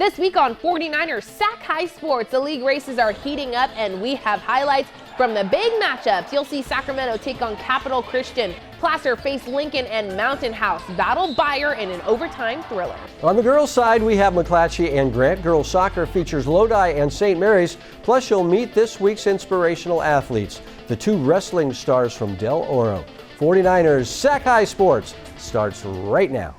This week on 49ers Sac-Hi Sports, the league races are heating up and we have highlights from the big matchups. You'll see Sacramento take on Capital Christian, Placer face Lincoln, and Mountain House battle Beyer in an overtime thriller. On the girls' side, we have McClatchy and Grant. Girls soccer features Lodi and St. Mary's. Plus, you'll meet this week's inspirational athletes, the two wrestling stars from Del Oro. 49ers Sac-Hi Sports starts right now.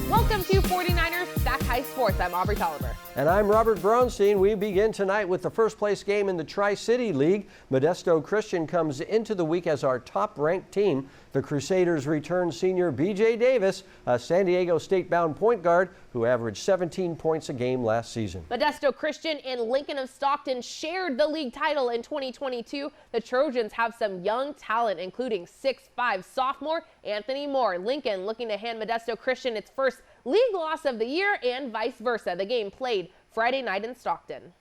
Welcome to 49ers Sac-Hi Sports. I'm Aubrey Tolliver. And I'm Robert Bronstein. We begin tonight with the first place game in the Tri-City League. Modesto Christian comes into the week as our top-ranked team. The Crusaders return senior B.J. Davis, a San Diego State-bound point guard who averaged 17 points a game last season. Modesto Christian and Lincoln of Stockton shared the league title in 2022. The Trojans have some young talent, including 6'5" sophomore Anthony Moore. Lincoln looking to hand Modesto Christian its first league loss of the year and vice versa. The game played Friday night in Stockton.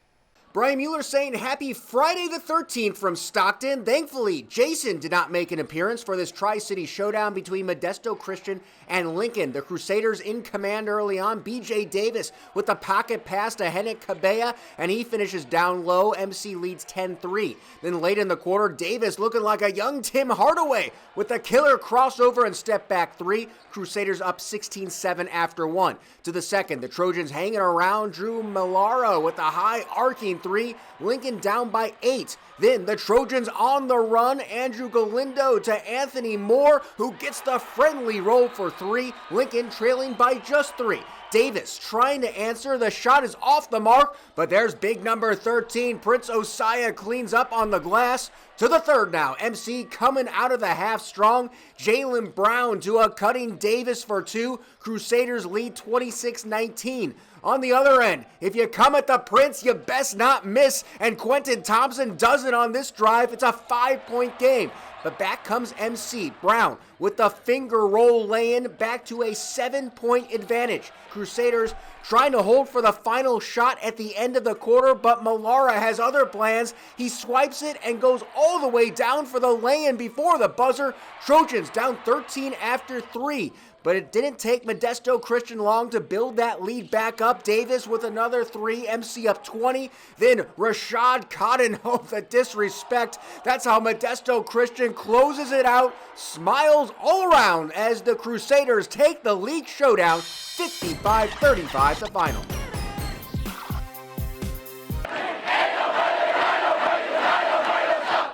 Brian Mueller saying happy Friday the 13th from Stockton. Thankfully, Jason did not make an appearance for this Tri-City showdown between Modesto Christian and Lincoln. The Crusaders in command early on. B.J. Davis with the pocket pass to Henrik Cabella, and he finishes down low. MC leads 10-3. Then late in the quarter, Davis looking like a young Tim Hardaway with a killer crossover and step back three. Crusaders up 16-7 after one. To the second, the Trojans hanging around. Drew Milaro with a high arcing three. Lincoln down by 8. Then the Trojans on the run. Andrew Galindo to Anthony Moore, who gets the friendly roll for 3. Lincoln trailing by just 3. Davis trying to answer. The shot is off the mark, but there's big number 13. Prince Osaya cleans up on the glass. To the third now. MC coming out of the half strong. Jalen Brown to a cutting Davis for 2. Crusaders lead 26-19. On the other end, if you come at the Prince, you best not miss. And Quentin Thompson does it on this drive. It's a 5-point game. But back comes MC Brown with the finger roll lay-in, back to a 7-point advantage. Crusaders trying to hold for the final shot at the end of the quarter, but Malara has other plans. He swipes it and goes all the way down for the lay-in before the buzzer. Trojans down 13 after 3. But it didn't take Modesto Christian long to build that lead back up. Davis with another 3, MC up 20. Then Rashad Cotton, oh, the disrespect. That's how Modesto Christian closes it out. Smiles all around as the Crusaders take the league showdown 55-35 the final.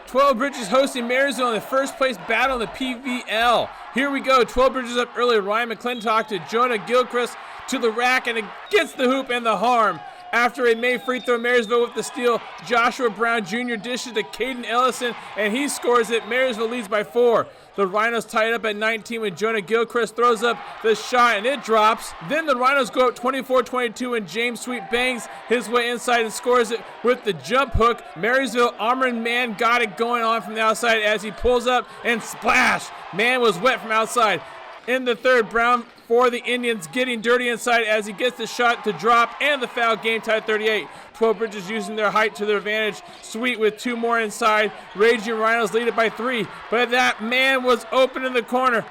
Twelve Bridges hosting Marysville in the first place battle in the PVL. Here we go. 12 Bridges up early. Ryan McClintock to Jonah Gilchrist to the rack, and it gets the hoop and the harm. After a made free throw, Marysville with the steal. Joshua Brown Jr. dishes to Caden Ellison, and he scores it. Marysville leads by 4. The Rhinos tied up at 19 when Jonah Gilchrist throws up the shot, and it drops. Then the Rhinos go up 24-22, and James Sweet bangs his way inside and scores it with the jump hook. Marysville Armored Man got it going on from the outside as he pulls up and splash. Man was wet from outside. In the third, Brown for the Indians getting dirty inside as he gets the shot to drop and the foul. Game tied 38. 12 Bridges using their height to their advantage. Sweet with 2 more inside. Raging Rhinos lead it by 3. But that man was open in the corner.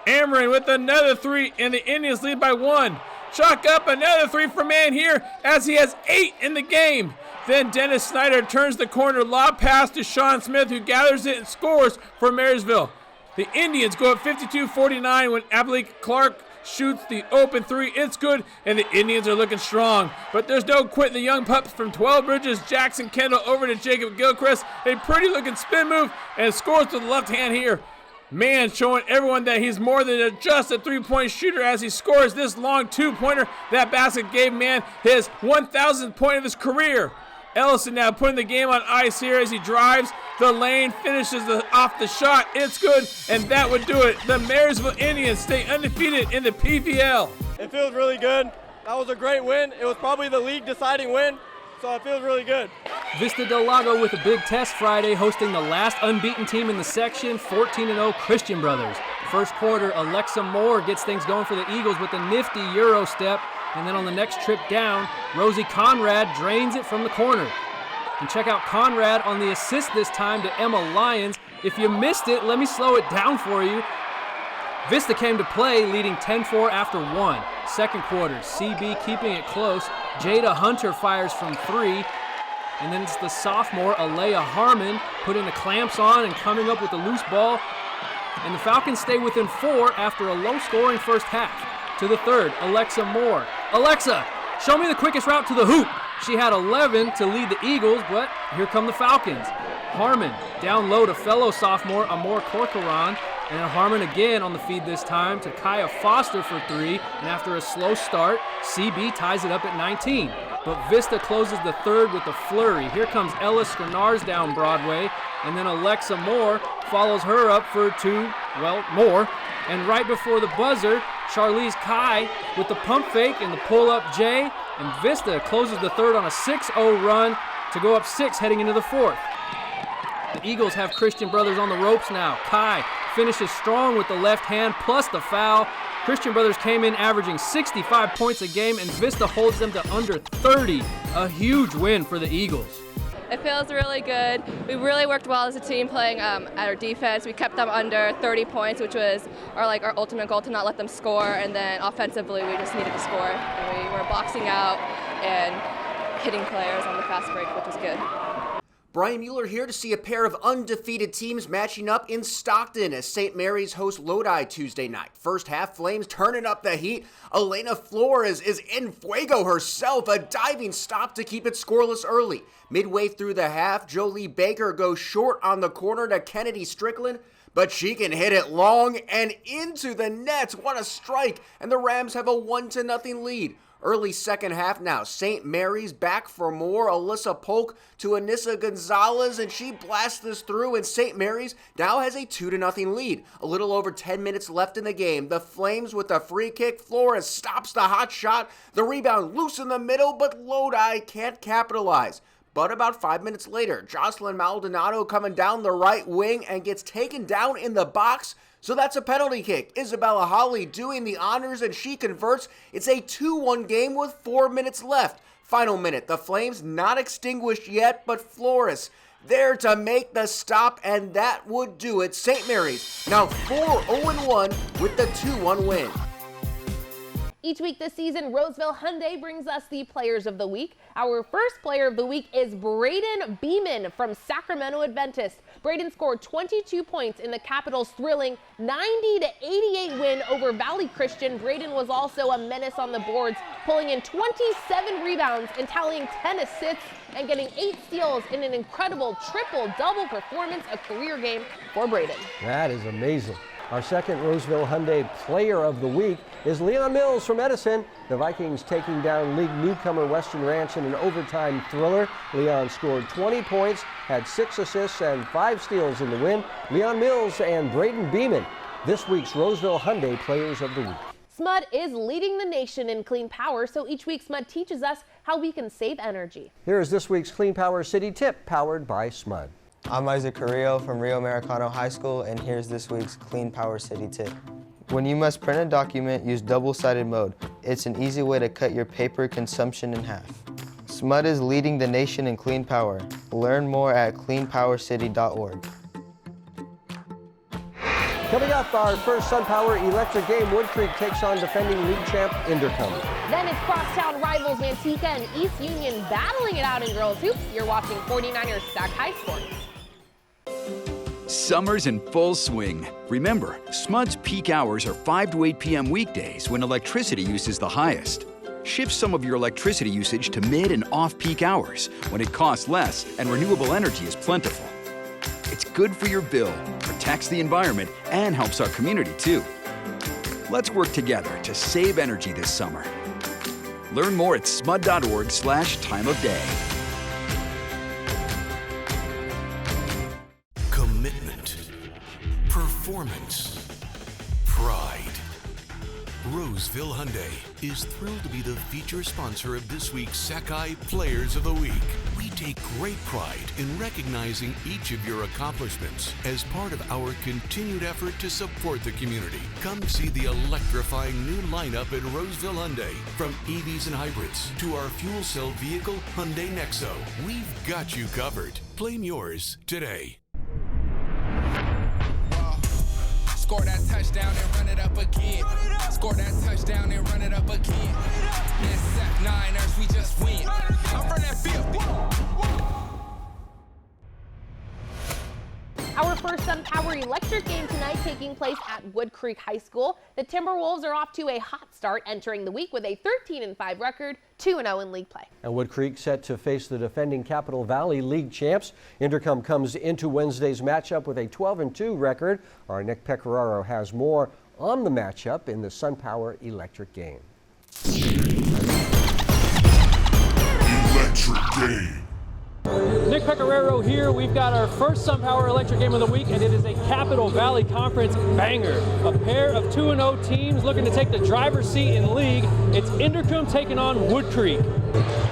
Amarin with another 3 and the Indians lead by 1. Chalk up another 3 for Man here as he has 8 in the game. Then Dennis Snyder turns the corner. Lob pass to Sean Smith, who gathers it and scores for Marysville. The Indians go up 52-49 when Ablake Clark shoots the open 3. It's good, and the Indians are looking strong. But there's no quitting the young pups from 12 Bridges. Jackson Kendall over to Jacob Gilchrist. A pretty looking spin move and scores to the left hand here. Man showing everyone that he's more than just a 3-point shooter as he scores this long 2-pointer. That basket gave Man his 1,000th point of his career. Ellison now putting the game on ice here as he drives the lane, finishes off the shot. It's good, and that would do it. The Marysville Indians stay undefeated in the PVL. It feels really good. That was a great win. It was probably the league deciding win, so it feels really good. Vista Del Lago with a big test Friday, hosting the last unbeaten team in the section, 14-0 Christian Brothers. First quarter, Alexa Moore gets things going for the Eagles with a nifty Euro step. And then on the next trip down, Rosie Conrad drains it from the corner. And check out Conrad on the assist this time to Emma Lyons. If you missed it, let me slow it down for you. Vista came to play, leading 10-4 after 1. Second quarter, CB keeping it close. Jada Hunter fires from 3. And then it's the sophomore, Alea Harmon, putting the clamps on and coming up with the loose ball. And the Falcons stay within 4 after a low-scoring first half. To the third, Alexa Moore. Alexa, show me the quickest route to the hoop. She had 11 to lead the Eagles, but here come the Falcons. Harmon down low to fellow sophomore Amor Corcoran. And then Harmon again on the feed this time to Kaya Foster for 3. And after a slow start, CB ties it up at 19. But Vista closes the third with a flurry. Here comes Ella Skrinars down Broadway. And then Alexa Moore follows her up for 2, more. And right before the buzzer, Charlize Kai with the pump fake and the pull-up J. And Vista closes the third on a 6-0 run to go up 6 heading into the fourth. The Eagles have Christian Brothers on the ropes now. Kai finishes strong with the left hand plus the foul. Christian Brothers came in averaging 65 points a game, and Vista holds them to under 30. A huge win for the Eagles. It feels really good. We really worked well as a team playing at our defense. We kept them under 30 points, which was our ultimate goal, to not let them score. And then offensively, we just needed to score. And we were boxing out and hitting players on the fast break, which was good. Brian Mueller here to see a pair of undefeated teams matching up in Stockton as St. Mary's host Lodi Tuesday night. First half, Flames turning up the heat. Elena Flores is in fuego herself, a diving stop to keep it scoreless early. Midway through the half, Jolie Baker goes short on the corner to Kennedy Strickland, but she can hit it long and into the nets. What a strike, and the Rams have a 1-0 lead. Early second half now, St. Mary's back for more. Alyssa Polk to Anissa Gonzalez, and she blasts this through, and St. Mary's now has a 2-0 lead. A little over 10 minutes left in the game. The Flames with a free kick. Flores stops the hot shot. The rebound loose in the middle, but Lodi can't capitalize. But about 5 minutes later, Jocelyn Maldonado coming down the right wing and gets taken down in the box. So that's a penalty kick. Isabella Holly doing the honors, and she converts. It's a 2-1 game with 4 minutes left. Final minute, the Flames not extinguished yet, but Flores there to make the stop, and that would do it. St. Mary's now 4-0-1 with the 2-1 win. Each week this season, Roseville Hyundai brings us the Players of the Week. Our first Player of the Week is Braden Beeman from Sacramento Adventist. Braden scored 22 points in the Capitals' thrilling 90-88 win over Valley Christian. Braden was also a menace on the boards, pulling in 27 rebounds and tallying 10 assists and getting 8 steals in an incredible triple-double performance, a career game for Braden. That is amazing. Our second Roseville Hyundai Player of the Week is Leon Mills from Edison. The Vikings taking down league newcomer Western Ranch in an overtime thriller. Leon scored 20 points, had 6 assists and 5 steals in the win. Leon Mills and Braden Beeman, this week's Roseville Hyundai Players of the Week. SMUD is leading the nation in clean power, so each week SMUD teaches us how we can save energy. Here is this week's Clean Power City Tip, powered by SMUD. I'm Isaac Carrillo from Rio Americano High School, and here's this week's Clean Power City Tip. When you must print a document, use double-sided mode. It's an easy way to cut your paper consumption in half. SMUD is leading the nation in clean power. Learn more at cleanpowercity.org. Coming up, our first SunPower electric game, Wood Creek takes on defending league champ Intercom. Then it's crosstown rivals Manteca and East Union battling it out in girls hoops. You're watching 49ers Sac-Hi Sports. Summer's in full swing. Remember, SMUD's peak hours are 5 to 8 p.m. weekdays when electricity use is the highest. Shift some of your electricity usage to mid and off-peak hours when it costs less and renewable energy is plentiful. It's good for your bill, protects the environment, and helps our community too. Let's work together to save energy this summer. Learn more at smud.org/time of day. Commitment, performance, pride. Roseville Hyundai is thrilled to be the feature sponsor of this week's Sac-Hi Players of the Week. We take great pride in recognizing each of your accomplishments as part of our continued effort to support the community. Come see the electrifying new lineup at Roseville Hyundai. From EVs and hybrids to our fuel cell vehicle, Hyundai Nexo, we've got you covered. Claim yours today. Score that touchdown and run it up again. Score that touchdown and run it up again. And Sac-Niners, we just win. I'm from that field. Our first SunPower Electric game tonight taking place at Wood Creek High School. The Timberwolves are off to a hot start entering the week with a 13-5 record, 2-0 in league play. And Wood Creek set to face the defending Capital Valley League champs. Intercom comes into Wednesday's matchup with a 12-2 record. Our Nick Pecoraro has more on the matchup in the SunPower Electric game. Electric game. Nick Pecoraro here. We've got our first SunPower Electric game of the week, and it is a Capital Valley Conference banger. A pair of 2-0 teams looking to take the driver's seat in league. It's Intercom taking on Wood Creek.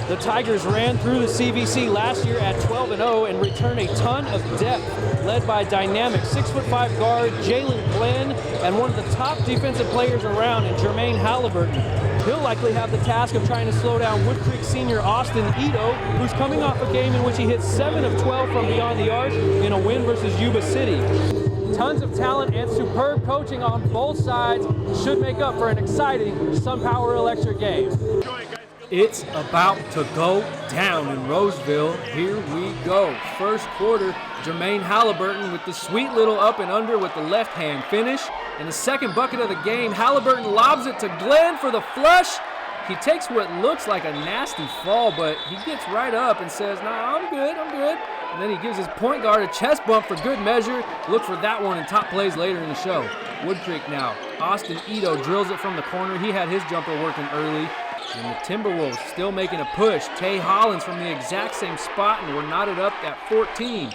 The Tigers ran through the CVC last year at 12-0 and returned a ton of depth, led by dynamic 6'5" guard Jalen Glenn and one of the top defensive players around in Jermaine Halliburton. He'll likely have the task of trying to slow down Wood Creek senior Austin Ito, who's coming off a game in which he hit 7 of 12 from beyond the arc in a win versus Yuba City. Tons of talent and superb coaching on both sides should make up for an exciting SunPower Electric game. It's about to go down in Roseville. Here we go. First quarter, Jermaine Halliburton with the sweet little up and under with the left hand finish. In the second bucket of the game, Halliburton lobs it to Glenn for the flush. He takes what looks like a nasty fall, but he gets right up and says, "Nah, I'm good. And then he gives his point guard a chest bump for good measure. Look for that one in top plays later in the show. Wood Creek now. Austin Ito drills it from the corner. He had his jumper working early. And the Timberwolves still making a push. Tay Hollins from the exact same spot, and we're knotted up at 14.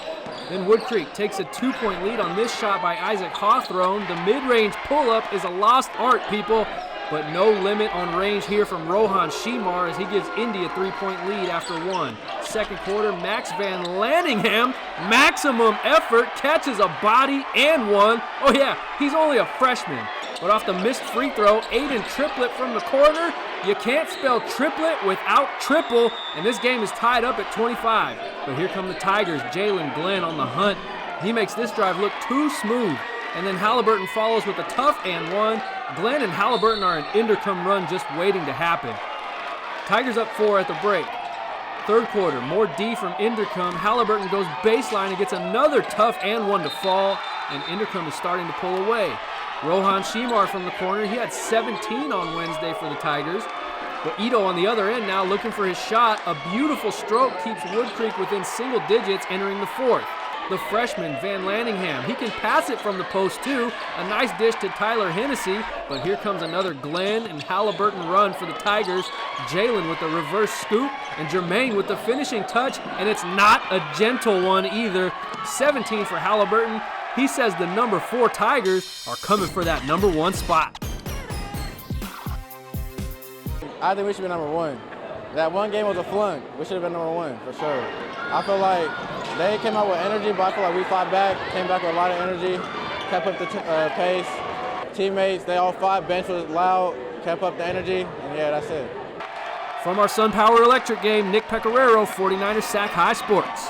Then Wood Creek takes a 2-point lead on this shot by Isaac Hawthorne. The mid-range pull-up is a lost art, people, but no limit on range here from Rohan Shimar as he gives Indy a 3-point lead after one. Second quarter, Max Van Lanningham, maximum effort, catches a body and one. Oh yeah, he's only a freshman. But off the missed free throw, Aiden Triplett from the corner. You can't spell triplet without triple, and this game is tied up at 25. But here come the Tigers, Jalen Glenn on the hunt. He makes this drive look too smooth. And then Halliburton follows with a tough and one. Glenn and Halliburton are an Intercom run just waiting to happen. Tigers up 4 at the break. Third quarter, more D from Intercom. Halliburton goes baseline and gets another tough and one to fall, and Intercom is starting to pull away. Rohan Shimar from the corner. He had 17 on Wednesday for the Tigers. But Ito on the other end now looking for his shot. A beautiful stroke keeps Wood Creek within single digits entering the fourth. The freshman, Van Lanningham, he can pass it from the post too. A nice dish to Tyler Hennessy, but here comes another Glenn and Halliburton run for the Tigers. Jalen with the reverse scoop and Jermaine with the finishing touch, and it's not a gentle one either. 17 for Halliburton. He says the number 4 Tigers are coming for that number 1 spot. I think we should be number 1. That one game was a flunk. We should have been number 1 for sure. I feel like they came out with energy, but I feel like we fought back, came back with a lot of energy, kept up the pace. Teammates, they all fought, bench was loud, kept up the energy, and yeah, that's it. From our SunPower Electric game, Nick Pecoraro, 49ers Sac-Hi Sports.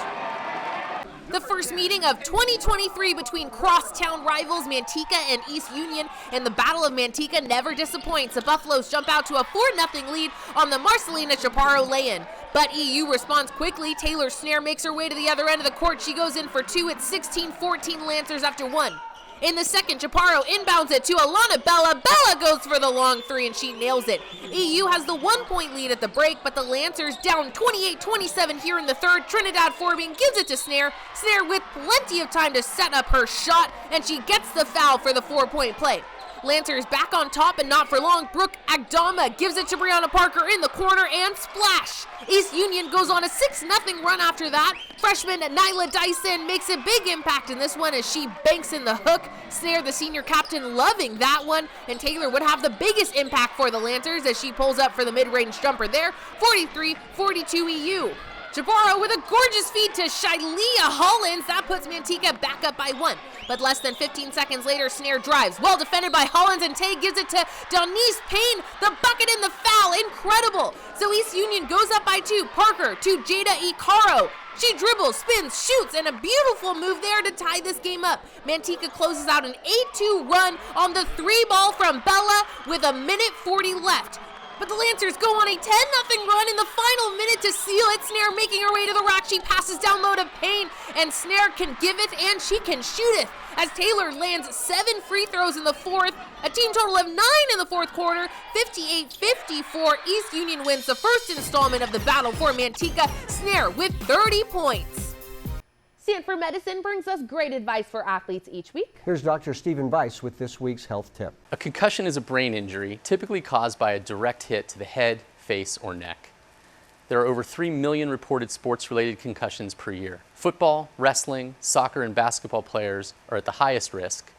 The first meeting of 2023 between crosstown rivals Manteca and East Union, and the Battle of Manteca never disappoints. The Buffaloes jump out to a 4-0 lead on the Marcelina Chaparro lay-in. But EU responds quickly. Taylor Snare makes her way to the other end of the court. She goes in for 2 at 16-14 Lancers after 1. In the second, Chaparro inbounds it to Alana Bella. Bella goes for the long 3 and she nails it. EU has the 1-point lead at the break, but the Lancers down 28-27 here in the third. Trinidad Forbing gives it to Snare. Snare with plenty of time to set up her shot, and she gets the foul for the 4-point play. Lancers back on top and not for long. Brooke Agdama gives it to Brianna Parker in the corner and splash. East Union goes on a 6-0 run after that. Freshman Nyla Dyson makes a big impact in this one as she banks in the hook. Snare, the senior captain, loving that one. And Taylor would have the biggest impact for the Lancers as she pulls up for the mid-range jumper there. 43-42 EU. Jabara with a gorgeous feed to Shilea Hollins. That puts Manteca back up by 1. But less than 15 seconds later, Snare drives. Well defended by Hollins, and Tay gives it to Donise Payne. The bucket and the foul. Incredible. So East Union goes up by 2. Parker to Jada Icaro. She dribbles, spins, shoots, and a beautiful move there to tie this game up. Manteca closes out an 8-2 run on the 3 ball from Bella with 1:40 left. But the Lancers go on a 10-0 run in the final minute to seal it. Snare making her way to the rack. She passes down low to Payne, and Snare can give it, and she can shoot it. As Taylor lands 7 free throws in the fourth, a team total of 9 in the fourth quarter. 58-54, East Union wins the first installment of the battle for Manteca. Snare with 30 points. Sanford Medicine brings us great advice for athletes each week. Here's Dr. Stephen Weiss with this week's health tip. A concussion is a brain injury typically caused by a direct hit to the head, face, or neck. There are over 3 million reported sports-related concussions per year. Football, wrestling, soccer, and basketball players are at the highest risk.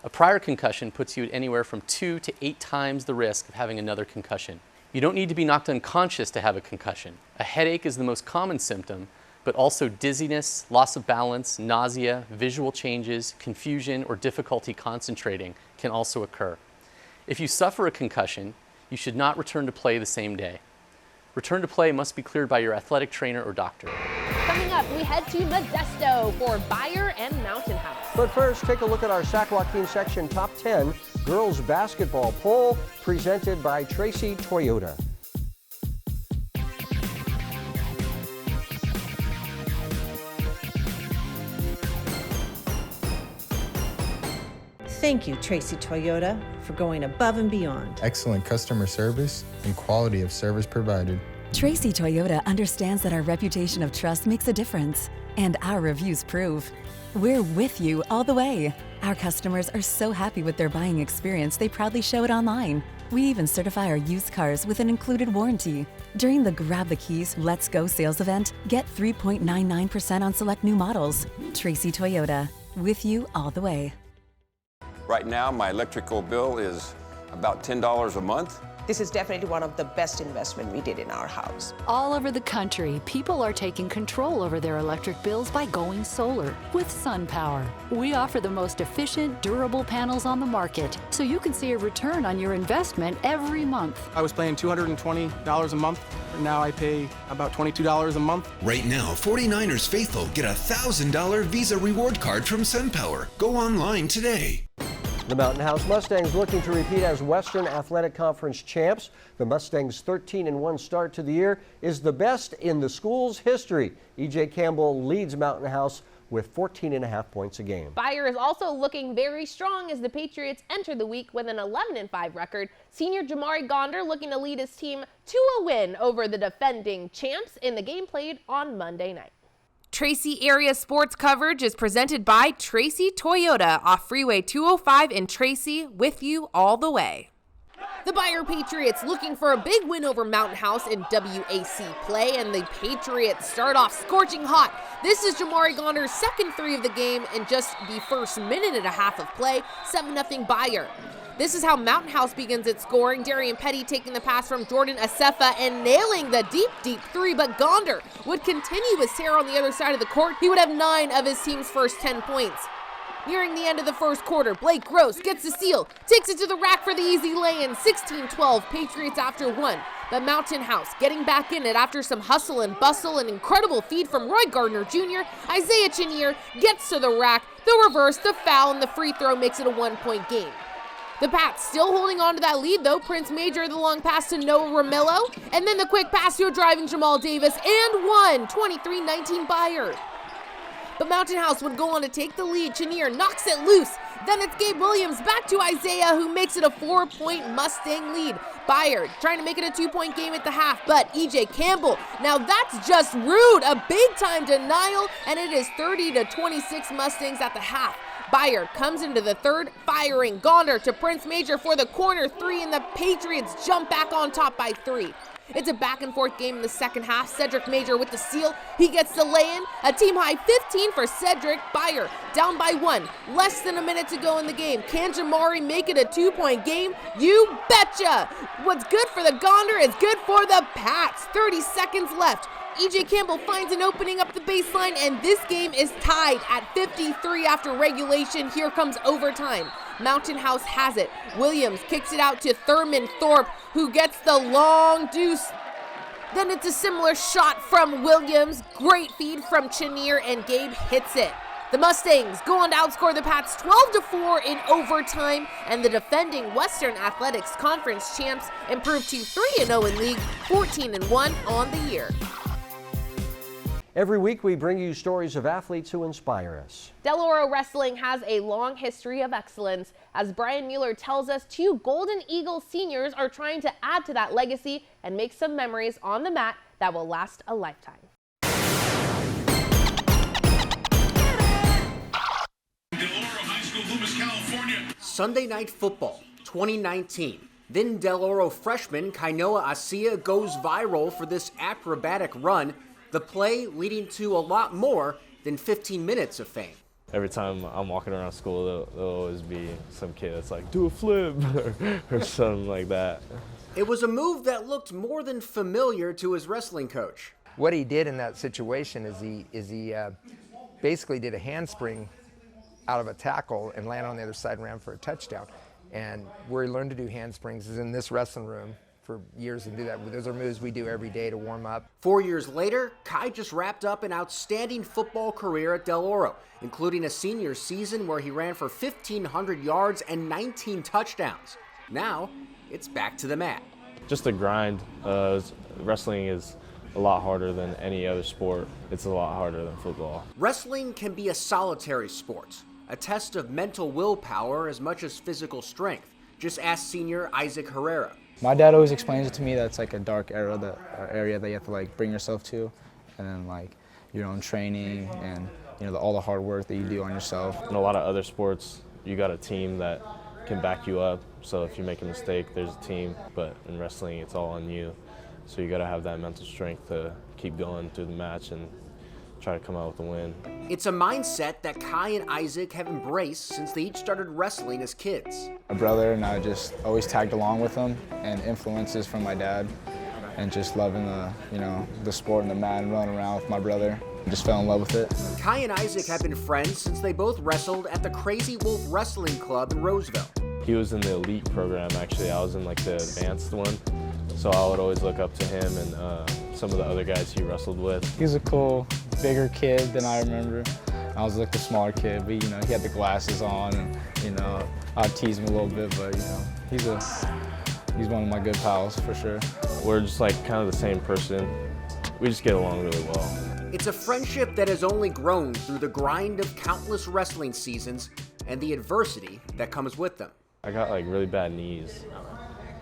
A prior concussion puts you at anywhere from 2 to 8 times the risk of having another concussion. You don't need to be knocked unconscious to have a concussion. A headache is the most common symptom, but also dizziness, loss of balance, nausea, visual changes, confusion, or difficulty concentrating can also occur. If you suffer a concussion, you should not return to play the same day. Return to play must be cleared by your athletic trainer or doctor. Coming up, we head to Modesto for Beyer and Mountain House. But first, take a look at our Sac Joaquin section top 10 girls basketball poll presented by Tracy Toyota. Thank you, Tracy Toyota, for going above and beyond. Excellent customer service and quality of service provided. Tracy Toyota understands that our reputation of trust makes a difference, and our reviews prove. We're with you all the way. Our customers are so happy with their buying experience, they proudly show it online. We even certify our used cars with an included warranty. During the Grab the Keys Let's Go sales event, get 3.99% on select new models. Tracy Toyota, with you all the way. Right now, my electrical bill is about $10 a month. This is definitely one of the best investments we did in our house. All over the country, people are taking control over their electric bills by going solar with SunPower. We offer the most efficient, durable panels on the market, so you can see a return on your investment every month. I was paying $220 a month. Now I pay about $22 a month. Right now, 49ers faithful get a $1,000 Visa reward card from SunPower. Go online today. The Mountain House Mustangs looking to repeat as Western Athletic Conference champs. The Mustangs' 13-1 start to the year is the best in the school's history. E.J. Campbell leads Mountain House with 14.5 points a game. Beyer is also looking very strong as the Patriots enter the week with an 11-5 record. Senior Jamari Gonder looking to lead his team to a win over the defending champs in the game played on Monday night. Tracy area sports coverage is presented by Tracy Toyota off Freeway 205 in Tracy, with you all the way. The Beyer Patriots looking for a big win over Mountain House in WAC play, and the Patriots start off scorching hot. This is Jamari Gonder's second 3 of the game in just the first minute and a half of play, 7-0 Beyer. This is how Mountain House begins its scoring. Darian Petty taking the pass from Jordan Asefa and nailing the deep 3, but Gonder would continue his tear on the other side of the court. He would have 9 of his team's first 10 points. Nearing the end of the first quarter, Blake Gross gets the steal, takes it to the rack for the easy lay-in, 16-12, Patriots after 1. But Mountain House getting back in it after some hustle and bustle, an incredible feed from Roy Gardner Jr. Isaiah Chenier gets to the rack, the reverse, the foul, and the free throw makes it a 1-point game. The Pats still holding on to that lead, though. Prince Major, the long pass to Noah Romello, and then the quick pass to a driving Jamal Davis, and 1, 23-19 Beyer. But Mountain House would go on to take the lead. Chenier knocks it loose. Then it's Gabe Williams back to Isaiah, who makes it a 4-point Mustang lead. Beyer trying to make it a 2-point game at the half, but E.J. Campbell, now that's just rude. A big-time denial, and it is 30-26 Mustangs at the half. Beyer comes into the third, firing. Gonder to Prince Major for the corner 3, and the Patriots jump back on top by 3. It's a back-and-forth game in the second half. Cedric Major with the steal. He gets the lay-in. A team-high 15 for Cedric. Beyer down by 1. Less than a minute to go in the game. Can Jamari make it a 2-point game? You betcha! What's good for the Gonder is good for the Pats. 30 seconds left. EJ Campbell finds an opening up the baseline, and this game is tied at 53 after regulation. Here comes overtime. Mountain House has it. Williams kicks it out to Thurman Thorpe, who gets the long deuce. Then it's a similar shot from Williams. Great feed from Chenier, and Gabe hits it. The Mustangs go on to outscore the Pats 12-4 in overtime, and the defending Western Athletics Conference champs improve to 3-0 in league, 14-1 on the year. Every week we bring you stories of athletes who inspire us. Del Oro Wrestling has a long history of excellence. As Brian Mueller tells us, 2 Golden Eagle seniors are trying to add to that legacy and make some memories on the mat that will last a lifetime. Sunday Night Football 2019. Then Del Oro freshman Kainoa Asia goes viral for this acrobatic run, the play leading to a lot more than 15 minutes of fame. Every time I'm walking around school, there'll always be some kid that's like, do a flip, or something like that. It was a move that looked more than familiar to his wrestling coach. What he did in that situation is he basically did a handspring out of a tackle and landed on the other side and ran for a touchdown. And where he learned to do handsprings is in this wrestling room for years and do that. Those are moves we do every day to warm up. 4 years later, Kai just wrapped up an outstanding football career at Del Oro, including a senior season where he ran for 1,500 yards and 19 touchdowns. Now, it's back to the mat. Just a grind. Wrestling is a lot harder than any other sport. It's a lot harder than football. Wrestling can be a solitary sport, a test of mental willpower as much as physical strength. Just ask senior Isaac Herrera. My dad always explains it to me that it's like a dark area that you have to like bring yourself to, and then like your own training and all the hard work that you do on yourself. In a lot of other sports, you got a team that can back you up. So if you make a mistake, there's a team. But in wrestling, it's all on you. So you got to have that mental strength to keep going through the match and try to come out with a win. It's a mindset that Kai and Isaac have embraced since they each started wrestling as kids. My brother and I just always tagged along with him, and influences from my dad, and just loving the sport and the mat and running around with my brother. I just fell in love with it. Kai and Isaac have been friends since they both wrestled at the Crazy Wolf Wrestling Club in Roseville. He was in the elite program, actually. I was in like the advanced one. So I would always look up to him and some of the other guys he wrestled with. He was a cool, bigger kid than I remember. I was like the smaller kid, but he had the glasses on, and I'd tease him a little bit, but he's one of my good pals for sure. We're just like kind of the same person. We just get along really well. It's a friendship that has only grown through the grind of countless wrestling seasons and the adversity that comes with them. I got like really bad knees.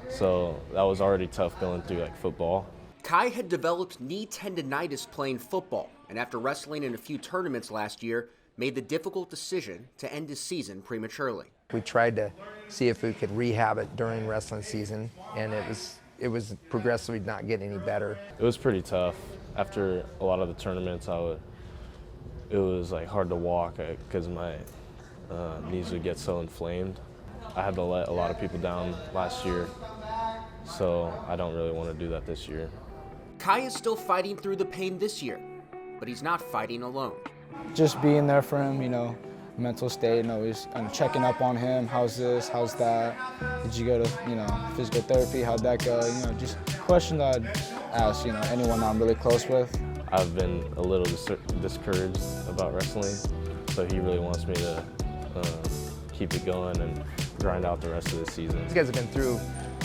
So that was already tough going through like football. Kai had developed knee tendonitis playing football, and after wrestling in a few tournaments last year, made the difficult decision to end his season prematurely. We tried to see if we could rehab it during wrestling season, and it was progressively not getting any better. It was pretty tough. After a lot of the tournaments, it was like hard to walk because my knees would get so inflamed. I had to let a lot of people down last year, so I don't really want to do that this year. Kai is still fighting through the pain this year, but he's not fighting alone. Just being there for him, mental state, and always checking up on him. How's this? How's that? Did you go to, physical therapy? How'd that go? Just questions I'd ask, anyone I'm really close with. I've been a little discouraged about wrestling, so he really wants me to keep it going and grind out the rest of the season. These guys have been through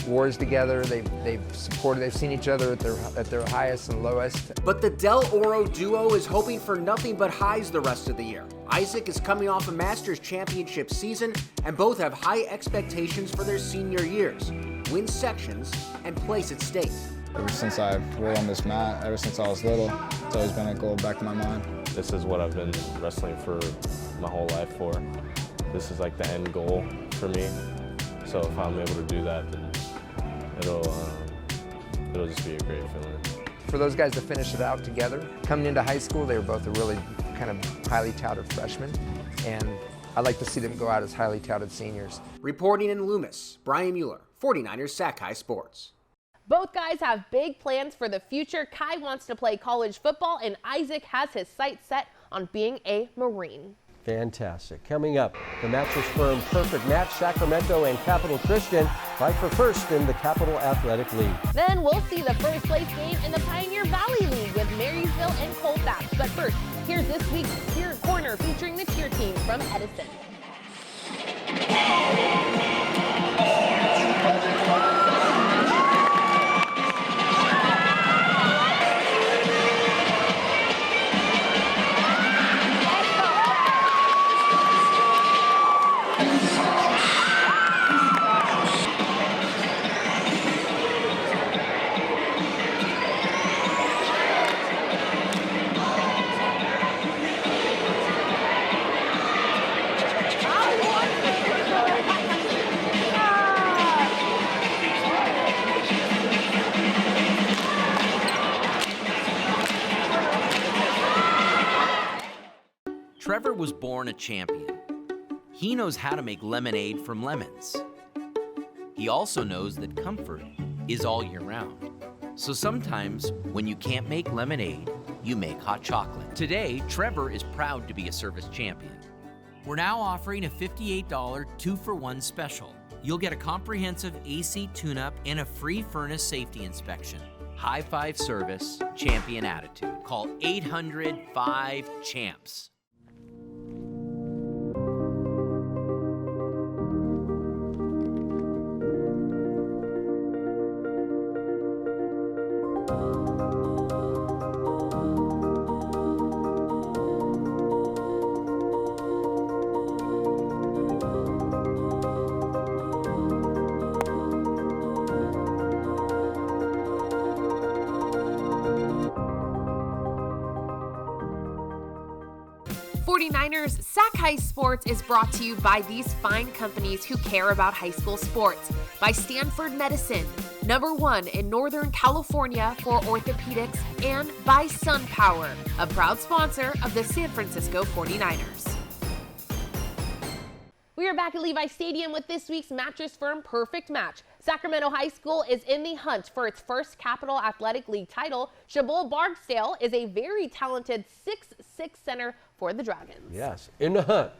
wars together. They've seen each other at their highest and lowest. But the Del Oro duo is hoping for nothing but highs the rest of the year. Isaac is coming off a Masters Championship season, and both have high expectations for their senior years. Win sections and place at state. Ever since I've rolled on this mat, ever since I was little, it's always been a goal back in my mind. This is what I've been wrestling for my whole life for. This is like the end goal for me. So if I'm able to do that, then it'll just be a great feeling. For those guys to finish it out together, coming into high school, they were both a really kind of highly touted freshmen, and I'd like to see them go out as highly touted seniors. Reporting in Loomis, Brian Mueller, 49ers Sac-Hi Sports. Both guys have big plans for the future. Kai wants to play college football, and Isaac has his sights set on being a Marine. Fantastic. Coming up, the Mattress Firm Perfect Match, Sacramento and Capital Christian fight for first in the Capital Athletic League. Then we'll see the first place game in the Pioneer Valley League with Marysville and Colfax. But first, here's this week's Cheer Corner featuring the cheer team from Edison. Trevor was born a champion. He knows how to make lemonade from lemons. He also knows that comfort is all year round. So sometimes, when you can't make lemonade, you make hot chocolate. Today, Trevor is proud to be a service champion. We're now offering a $58 2-for-1 special. You'll get a comprehensive AC tune-up and a free furnace safety inspection. High five service, champion attitude. Call 800-5-CHAMPS. '49ers Sac-Hi Sports is brought to you by these fine companies who care about high school sports. By Stanford Medicine, #1 in Northern California for orthopedics, and by SunPower, a proud sponsor of the San Francisco 49ers. We are back at Levi Stadium with this week's Mattress Firm Perfect Match. Sacramento High School is in the hunt for its first Capital Athletic League title. Shabul Barksdale is a very talented 6'6" center for the Dragons. Yes, in the hunt.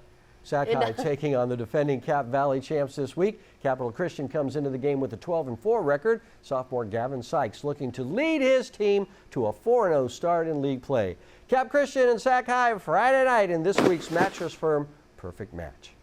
Sac-Hi taking on the defending Cap Valley champs this week. Capital Christian comes into the game with a 12-4 record. Sophomore Gavin Sykes looking to lead his team to a 4-0 start in league play. Cap Christian and Sac-Hi Friday night in this week's Mattress Firm Perfect Match.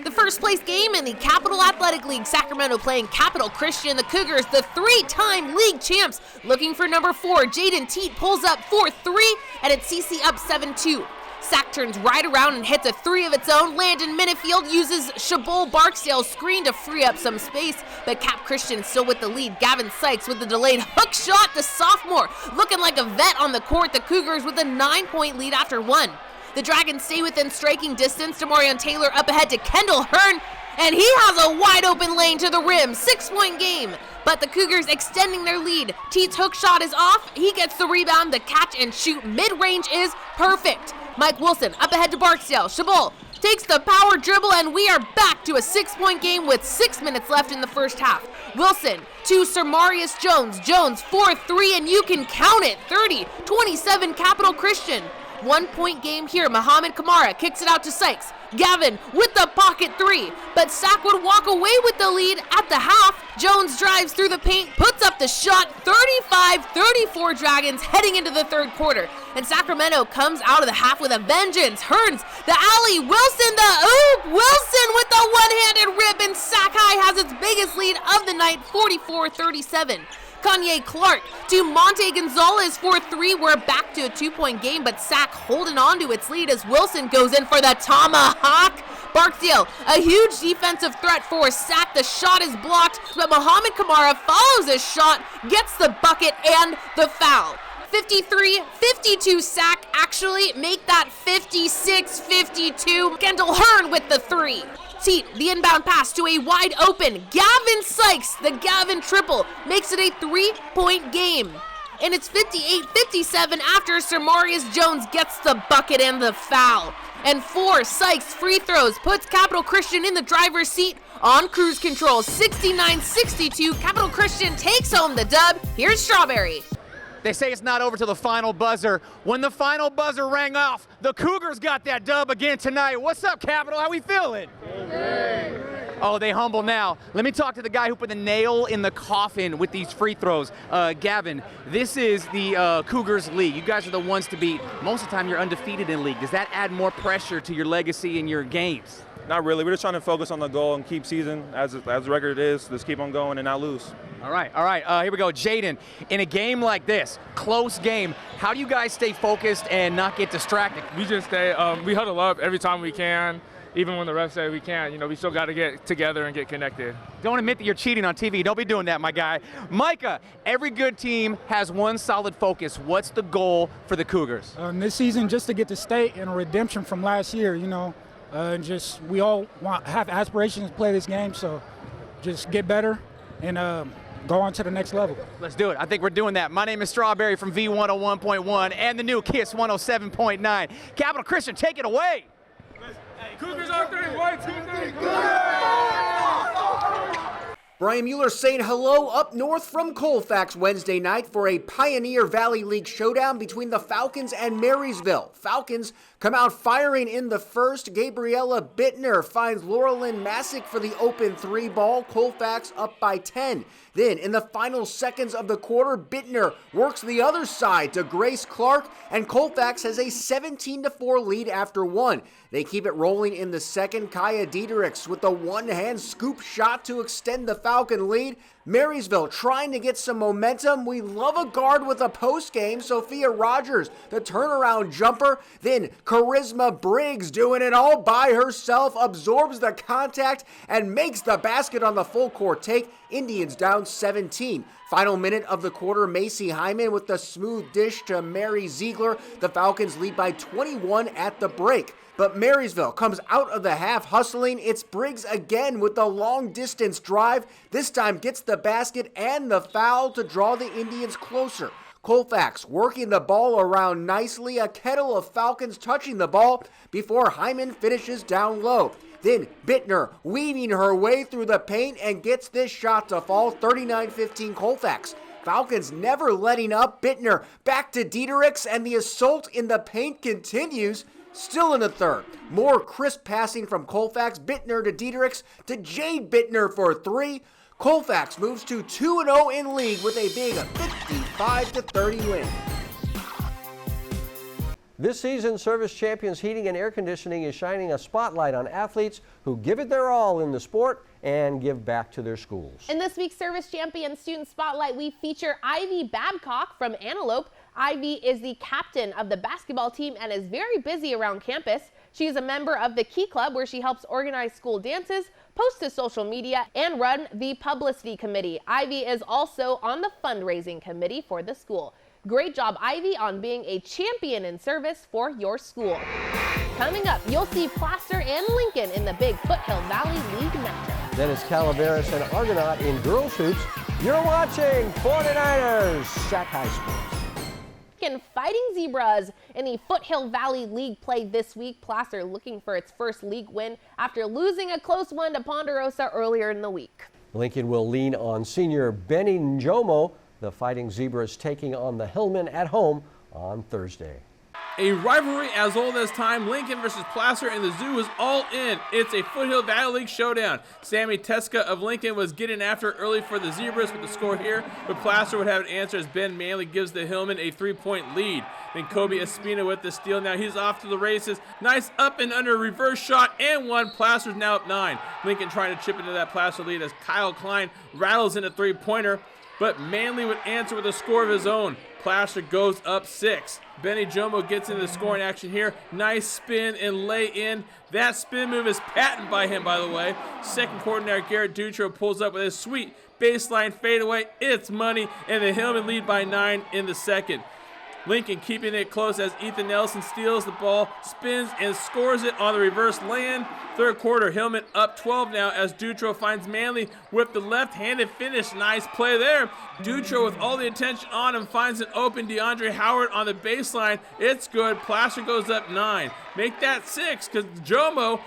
The first place game in the Capital Athletic League, Sacramento playing Capital Christian. The Cougars, the 3-time league champs, looking for #4. Jaden Teat pulls up 4-3, and it's CC up 7-2. Sac turns right around and hits a 3 of its own. Landon Minifield uses Shabul Barksdale's screen to free up some space, but Cap Christian still with the lead. Gavin Sykes with the delayed hook shot. The sophomore looking like a vet on the court. The Cougars with a 9-point lead after 1. The Dragons stay within striking distance. Demarion Taylor up ahead to Kendall Hearn, and he has a wide open lane to the rim. 6-point game, but the Cougars extending their lead. Teat's hook shot is off. He gets the rebound. The catch and shoot mid-range is perfect. Mike Wilson up ahead to Barksdale. Shabul takes the power dribble, and we are back to a 6-point game with 6 minutes left in the first half. Wilson to Sir Marius Jones. Jones 4-3, and you can count it. 30-27 Capital Christian. 1-point game here. Muhammad Kamara kicks it out to Sykes. Gavin with the pocket 3, but Sac would walk away with the lead at the half. Jones drives through the paint, puts up the shot. 35-34 Dragons heading into the third quarter, and Sacramento comes out of the half with a vengeance. Hearns the alley, Wilson the oop, Wilson with the one-handed rip, and Sac-Hi has its biggest lead of the night, 44-37. Kanye Clark to Monte Gonzalez for 3. We're back to a 2-point game, but Sac holding on to its lead as Wilson goes in for the tomahawk. Barksdale, a huge defensive threat for Sac. The shot is blocked, but Muhammad Kamara follows his shot, gets the bucket and the foul. 53-52 Sac, actually make that 56-52. Kendall Hearn with the 3. Teat, the inbound pass to a wide open Gavin Sykes. The Gavin triple makes it a 3-point game. And it's 58-57 after Sir Marius Jones gets the bucket and the foul. And 4 Sykes free throws puts Capital Christian in the driver's seat on cruise control. 69-62, Capital Christian takes home the dub. Here's Strawberry. They say it's not over till the final buzzer. When the final buzzer rang off, the Cougars got that dub again tonight. What's up, Capital? How we feeling? Oh, they humble now. Let me talk to the guy who put the nail in the coffin with these free throws. Gavin, this is the Cougars league. You guys are the ones to beat. Most of the time you're undefeated in league. Does that add more pressure to your legacy in your games? Not really. We're just trying to focus on the goal and keep season as the record is. Just keep on going and not lose. All right. Here we go. Jaden, in a game like this, close game, how do you guys stay focused and not get distracted? We just stay, we huddle up every time we can. Even when the refs say we can't, we still got to get together and get connected. Don't admit that you're cheating on TV. Don't be doing that, my guy. Micah, every good team has one solid focus. What's the goal for the Cougars? This season, just to get to state and a redemption from last year, just we all have aspirations to play this game, so just get better and go on to the next level. Let's do it. I think we're doing that. My name is Strawberry from V101.1 and the new KISS 107.9. Capital Christian, take it away. Cougars on 3, 1, 2, 3. Brian Mueller saying hello up north from Colfax Wednesday night for a Pioneer Valley League showdown between the Falcons and Marysville. Falcons come out firing in the first. Gabriella Bittner finds Laurelyn Masick for the open 3 ball. Colfax up by 10. Then in the final seconds of the quarter, Bittner works the other side to Grace Clark, and Colfax has a 17-4 lead after 1. They keep it rolling in the second. Kaya Diederichs with the one-hand scoop shot to extend the Falcon lead. Marysville trying to get some momentum. We love a guard with a post game. Sophia Rogers, the turnaround jumper. Then Charisma Briggs doing it all by herself, absorbs the contact and makes the basket on the full court take. Indians down 17. Final minute of the quarter, Macy Hyman with the smooth dish to Mary Ziegler. The Falcons lead by 21 at the break. But Marysville comes out of the half hustling. It's Briggs again with the long distance drive. This time gets the basket and the foul to draw the Indians closer. Colfax working the ball around nicely. A kettle of Falcons touching the ball before Hyman finishes down low. Then Bittner weaving her way through the paint and gets this shot to fall. 39-15 Colfax. Falcons never letting up. Bittner back to Diederichs and the assault in the paint continues. Still in the third. More crisp passing from Colfax. Bittner to Diederichs to Jade Bittner for 3. Colfax moves to 2-0 in league with a big 55-30 win. This season, Service Champions Heating and Air Conditioning is shining a spotlight on athletes who give it their all in the sport and give back to their schools. In this week's Service Champions Student Spotlight, we feature Ivy Babcock from Antelope. Ivy is the captain of the basketball team and is very busy around campus. She is a member of the Key Club, where she helps organize school dances, post to social media, and run the publicity committee. Ivy is also on the fundraising committee for the school. Great job, Ivy, on being a champion in service for your school. Coming up, you'll see Placer and Lincoln in the big Foothill Valley League matchup. Then it's Calaveras and Argonaut in girls hoops. You're watching 49ers Sac-Hi Sports. Fighting Zebras in the Foothill Valley League play this week. Placer looking for its first league win after losing a close one to Ponderosa earlier in the week. Lincoln will lean on senior Benny Njomo. The Fighting Zebras taking on the Hillmen at home on Thursday. A rivalry as old as time, Lincoln versus Placer in the zoo is all in. It's a Foothill Valley League showdown. Sammy Teska of Lincoln was getting after it early for the Zebras with the score here, but Placer would have an answer as Ben Manley gives the Hillmen a 3-point lead. Then Kobe Espina with the steal. Now he's off to the races. Nice up and under reverse shot and one. Placer's now up 9. Lincoln trying to chip into that Placer lead as Kyle Klein rattles in a 3-pointer, but Manley would answer with a score of his own. Placer goes up 6. Benny Jomo gets into the scoring action here. Nice spin and lay in. That spin move is patented by him, by the way. Second quarter now, Garrett Dutro pulls up with a sweet baseline fadeaway. It's money, and the Hillmen lead by 9 in the second. Lincoln keeping it close as Ethan Nelson steals the ball, spins, and scores it on the reverse lay-in. Third quarter, Hillman up 12 now as Dutro finds Manley with the left-handed finish. Nice play there. Dutro with all the attention on him finds an open DeAndre Howard on the baseline. It's good. Placer goes up 9. Make that 6 because Jomo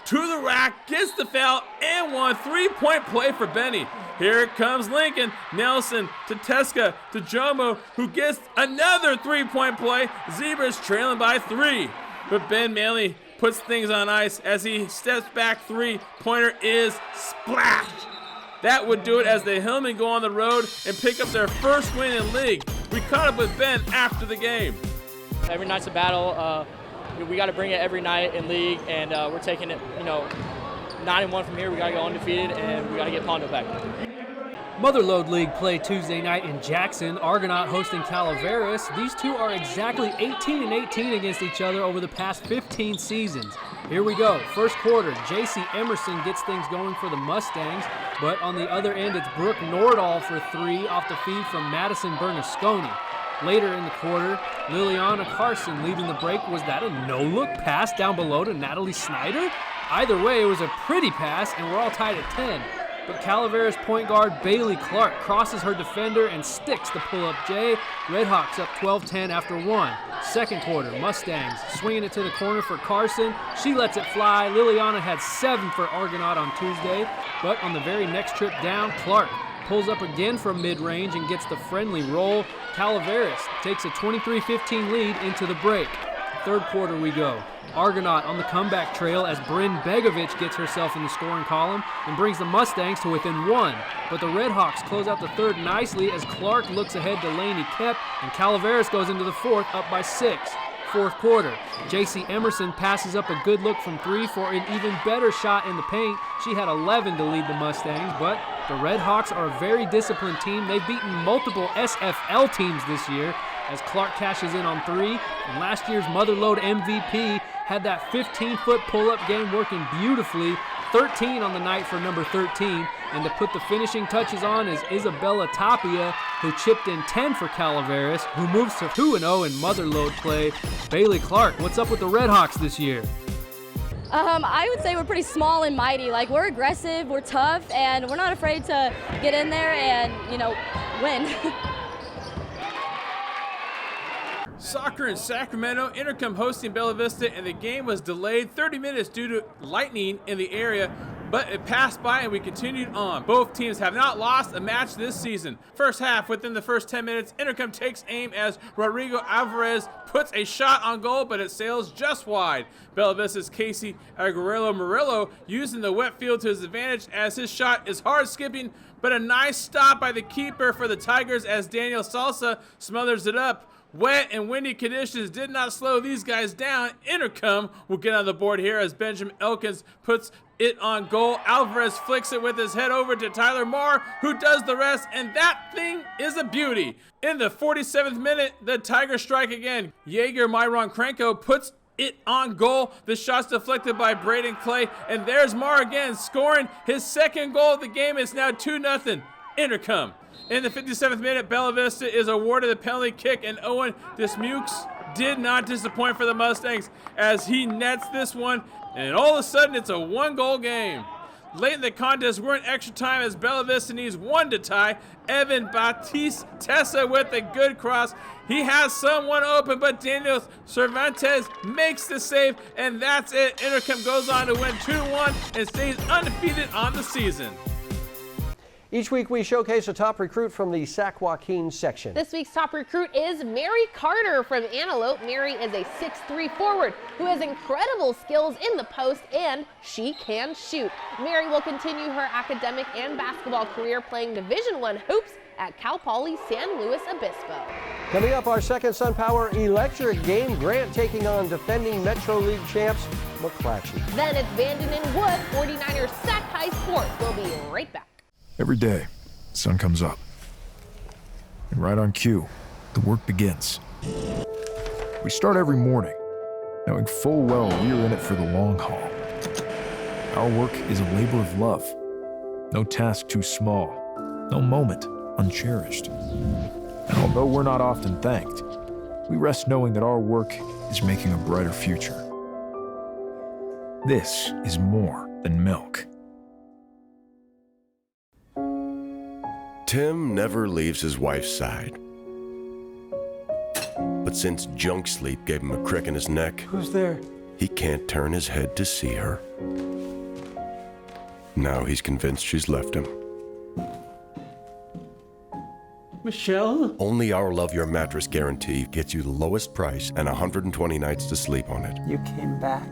to the rack, gets the foul, and one. 3-point play for Benny. Here comes Lincoln. Nelson to Teska to Jomo, who gets another 3-point play. Zebras trailing by 3. But Ben Manley puts things on ice as he steps back. 3-pointer is splash. That would do it as the Hillmen go on the road and pick up their first win in league. We caught up with Ben after the game. Every night's a battle. We got to bring it every night in league, and we're taking it, 9-1 from here. We got to go undefeated, and we got to get Pondo back. Motherlode League play Tuesday night in Jackson. Argonaut hosting Calaveras. These two are exactly 18-18 against each other over the past 15 seasons. Here we go. First quarter, J.C. Emerson gets things going for the Mustangs, but on the other end, it's Brooke Nordahl for 3 off the feed from Madison Bernasconi. Later in the quarter, Liliana Carson leading the break. Was that a no-look pass down below to Natalie Snyder? Either way, it was a pretty pass, and we're all tied at 10. But Calaveras point guard Bailey Clark crosses her defender and sticks the pull-up J. Redhawks up 12-10 after 1. Second quarter, Mustangs swinging it to the corner for Carson. She lets it fly. Liliana had 7 for Argonaut on Tuesday, but on the very next trip down, Clark pulls up again from mid-range and gets the friendly roll. Calaveras takes a 23-15 lead into the break. Third quarter we go. Argonaut on the comeback trail as Bryn Begovic gets herself in the scoring column and brings the Mustangs to within 1. But the Redhawks close out the third nicely as Clark looks ahead to Laney Kep, and Calaveras goes into the fourth up by 6. Fourth quarter, J.C. Emerson passes up a good look from 3 for an even better shot in the paint. She had 11 to lead the Mustangs, but the Redhawks are a very disciplined team. They've beaten multiple SFL teams this year as Clark cashes in on 3. And last year's Motherlode MVP had that 15-foot pull-up game working beautifully. 13 on the night for number 13. And to put the finishing touches on is Isabella Tapia, who chipped in 10 for Calaveras, who moves to 2-0 in Motherlode play. Bailey Clark, what's up with the Redhawks this year? I would say we're pretty small and mighty. Like, we're aggressive, we're tough, and we're not afraid to get in there and, win. Soccer in Sacramento, Intercom hosting Bella Vista, and the game was delayed 30 minutes due to lightning in the area, but it passed by and we continued on. Both teams have not lost a match this season. First half, within the first 10 minutes, Intercom takes aim as Rodrigo Alvarez puts a shot on goal, but it sails just wide. Bella Vista's Casey Aguero Murillo using the wet field to his advantage as his shot is hard skipping, but a nice stop by the keeper for the Tigers as Daniel Salsa smothers it up. Wet and windy conditions did not slow these guys down. Intercom will get on the board here as Benjamin Elkins puts it on goal. Alvarez flicks it with his head over to Tyler Marr, who does the rest, and that thing is a beauty. In the 47th minute, the Tigers strike again. Jaeger Myron Krenko puts it on goal. The shot's deflected by Braden Clay, and there's Marr again, scoring his second goal of the game. It's now 2-0 Intercom. In the 57th minute, Bella Vista is awarded the penalty kick, and Owen Dismukes did not disappoint for the Mustangs as he nets this one, and all of a sudden it's a 1-goal game. Late in the contest, we're in extra time as Bella Vista needs 1 to tie. Evan Batiste Tessa with a good cross. He has someone open, but Daniel Cervantes makes the save, and that's it. Intercom goes on to win 2-1 and stays undefeated on the season. Each week we showcase a top recruit from the Sac Joaquin section. This week's top recruit is Mary Carter from Antelope. Mary is a 6'3" forward who has incredible skills in the post, and she can shoot. Mary will continue her academic and basketball career playing Division I hoops at Cal Poly San Luis Obispo. Coming up, our second SunPower Electric game, Grant taking on defending Metro League champs McClatchy. Then it's Vanden and Wood. 49ers Sac-Hi Sports. We'll be right back. Every day, the sun comes up. And right on cue, the work begins. We start every morning, knowing full well we are in it for the long haul. Our work is a labor of love. No task too small, no moment uncherished. And although we're not often thanked, we rest knowing that our work is making a brighter future. This is more than milk. Tim never leaves his wife's side. But since junk sleep gave him a crick in his neck, Who's there? he can't turn his head to see her. Now he's convinced she's left him. Michelle? Only our Love Your Mattress guarantee gets you the lowest price and 120 nights to sleep on it. You came back.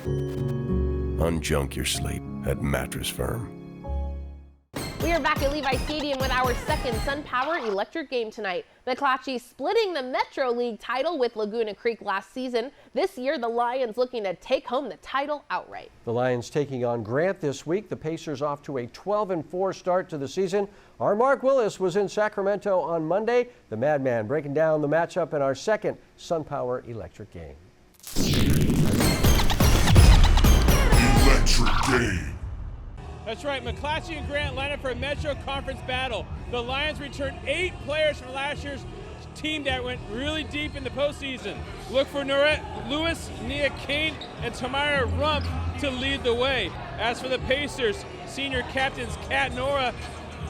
Unjunk your sleep at Mattress Firm. We are back at Levi Stadium with our second SunPower Electric game tonight. McClatchy splitting the Metro League title with Laguna Creek last season. This year, the Lions looking to take home the title outright. The Lions taking on Grant this week. The Pacers off to a 12-4 start to the season. Our Mark Willis was in Sacramento on Monday. The Madman breaking down the matchup in our second SunPower Electric game. Electric game. That's right, McClatchy and Grant line up for a Metro Conference battle. The Lions returned 8 players from last year's team that went really deep in the postseason. Look for Norette Lewis, Nia Kane, and Tamara Rump to lead the way. As for the Pacers, senior captains Kat Nora,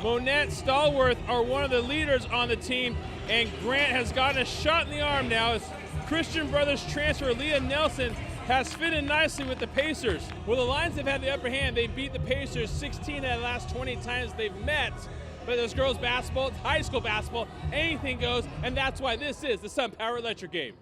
Monette Stallworth are one of the leaders on the team, and Grant has gotten a shot in the arm now as Christian Brothers transfer Leah Nelson has fit in nicely with the Pacers. Well, the Lions have had the upper hand. They beat the Pacers 16 out of the last 20 times they've met. But there's girls basketball, it's high school basketball, anything goes, and that's why this is the SunPower Electric game.